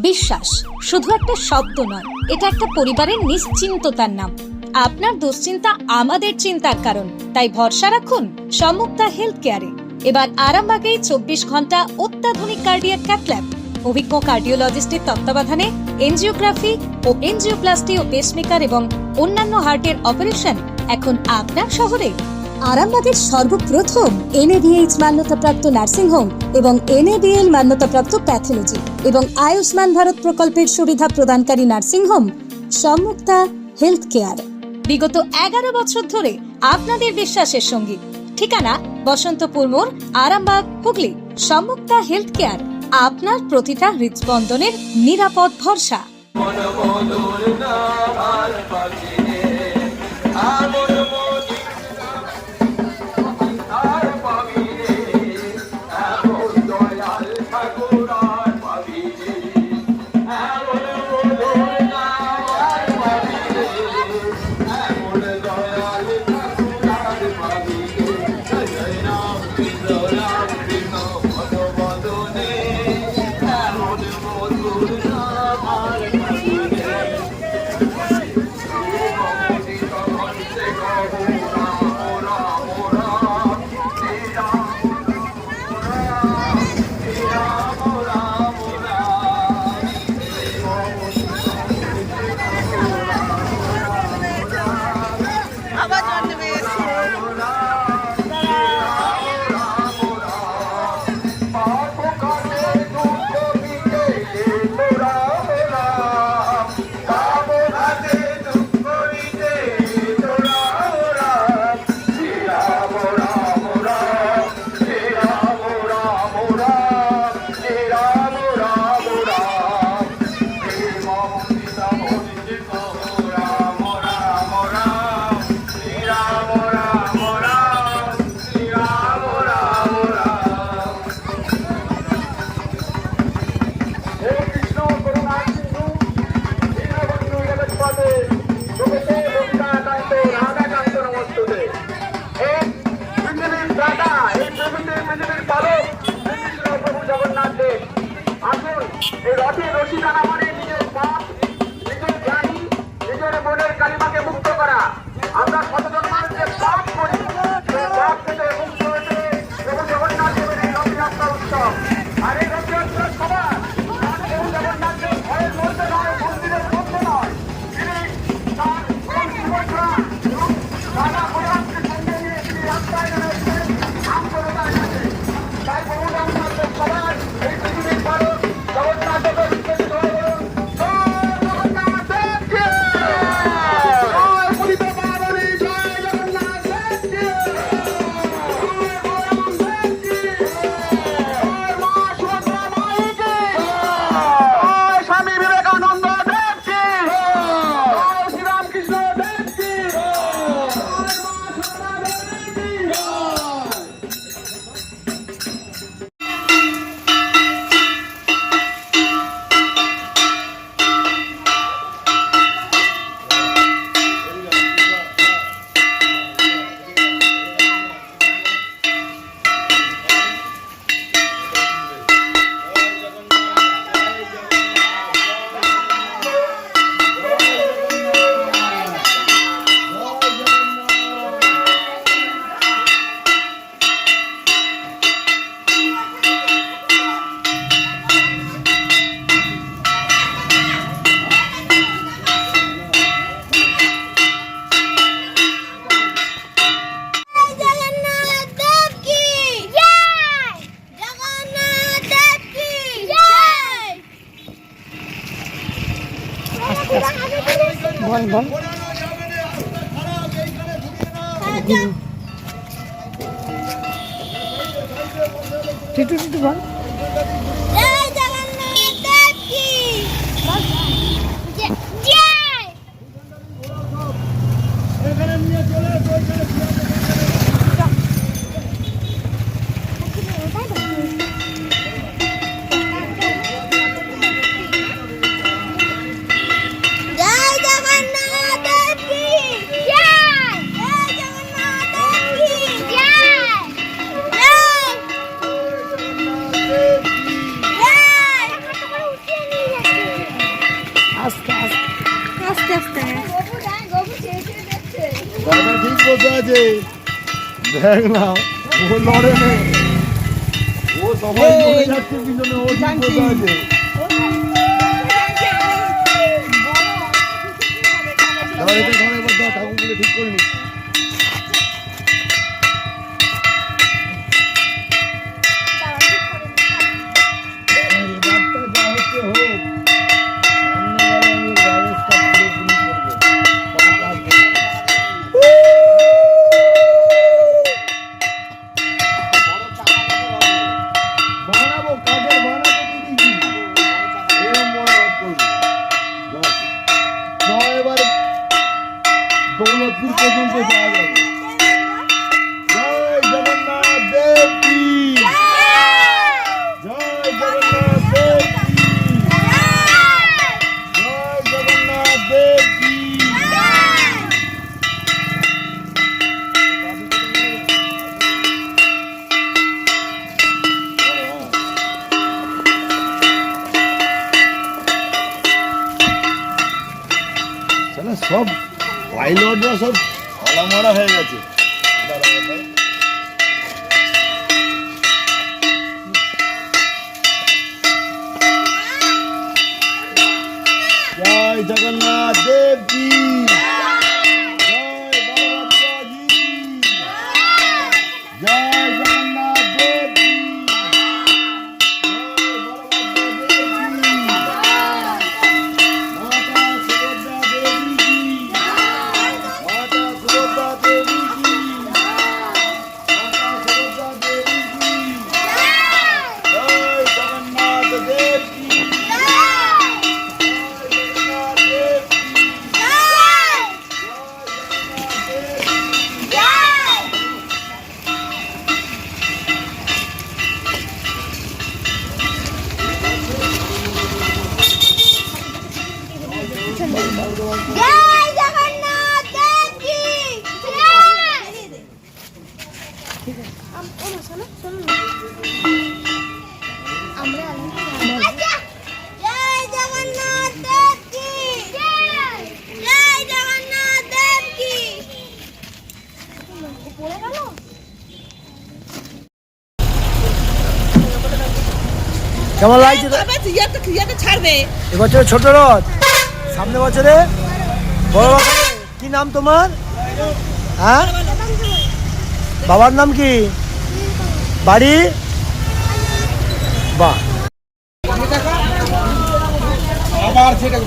বিশ্বাস শুধু একটা শব্দ নয়, এটা একটা পরিবারের নিশ্চিন্ততার নাম। আপনার দুশ্চিন্তা আমাদের চিন্তার কারণ, তাই ভরসা রাখুন সম্মুক্তা হেলথ কেয়ারে। এবার আরামবাগে 24 ঘন্টা অত্যাধুনিক কার্ডিয়াক ক্যাথ ল্যাব, অভিজ্ঞ কার্ডিওলজিস্টের তত্ত্বাবধানে এনজিওগ্রাফি ও এনজিওপ্লাস্টি ও পেসমেকার এবং অন্যান্য হার্টের অপারেশন এখন আপনার শহরে। আরামবাগের সর্বপ্রথম NABH মান্যতাপ্রাপ্ত নার্সিং হোম এবং NABL মান্যতাপ্রাপ্ত প্যাথোলজি এবং আয়ুষ্মান ভারত প্রকল্পের সুবিধা প্রদানকারী নার্সিং হোম সম্মুক্তা হেলথ কেয়ার। বিগত 11 বছর ধরে আপনাদের বিশ্বাসের সঙ্গী। ঠিকানা বসন্তপুর মোড়, আরামবাগ, হুগলি। সম্মুক্তা হেলথ কেয়ার, আপনার প্রতিটা হৃদস্পন্দনের নিরাপদ ভরসা। বল বল টিটু টিটু বল। আস্তে আস্তে আস্তে আস্তে দাদা ঠিক বসে আছে, দেখ না ও লড়ে নে, ও সবাই চলে যাচ্ছে পিছনে, ও ঠিক বসে আছে। দাদা এটা ধরে এবার দাও, ঠাকুরগুলো ঠিক করে নি। এবারটা যা হচ্ছে হোক, সামনেবারে আমি ব্যবস্থা পুরোপুরি করবো। বানাবো, কাঠের বানাতে দিয়েছি, এরকম বড় করবো। এবার দৌলতপুর পর্যন্ত যাওয়া যাবে। জয় জগন্নাথ দেব কি, জয় জগন্নাথ দেব কি, জয় জগন্নাথ দেব কি। শালা সব পাইলটরা সব মারা হয়ে গেছে। জয় জগন্নাথ দেব কি, জয় বলভদ্র জি কি, জয় জগন্নাথ দেব কি, জয় বলভদ্র দেব কি, মাতা সুভদ্রা দেবী কি, মাতা সুভদ্রা দেবী কি, মাতা সুভদ্রা দেবী কি, জয় জগন্নাথ দেব কি, জয় জগন্নাথ দেব কি জয়। জয় জগন্নাথ দেব কি জয়, জয় জগন্নাথ দেব কি। পড়ে গেল। কেমন লাগছে? ছাড়বে এবছরে ছোট রথ, সামনে বছরে বড় রথ হবে। কি নাম তোমার? হ্যাঁ, বাবার নাম কি? বাড়ি? বাহ, আবার সেটা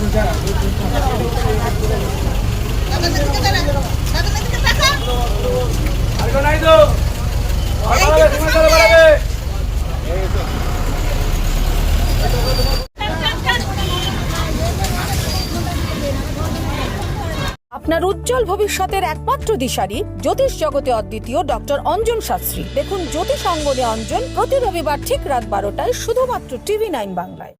আপনার উজ্জ্বল ভবিষ্যতের একমাত্র দিশারি জ্যোতিষ জগতে অদ্বিতীয় ডক্টর অঞ্জন শাস্ত্রী। দেখুন জ্যোতিষ অঙ্গনে অঞ্জন প্রতি রবিবার ঠিক রাত 12টায় শুধুমাত্র TV9 বাংলায়।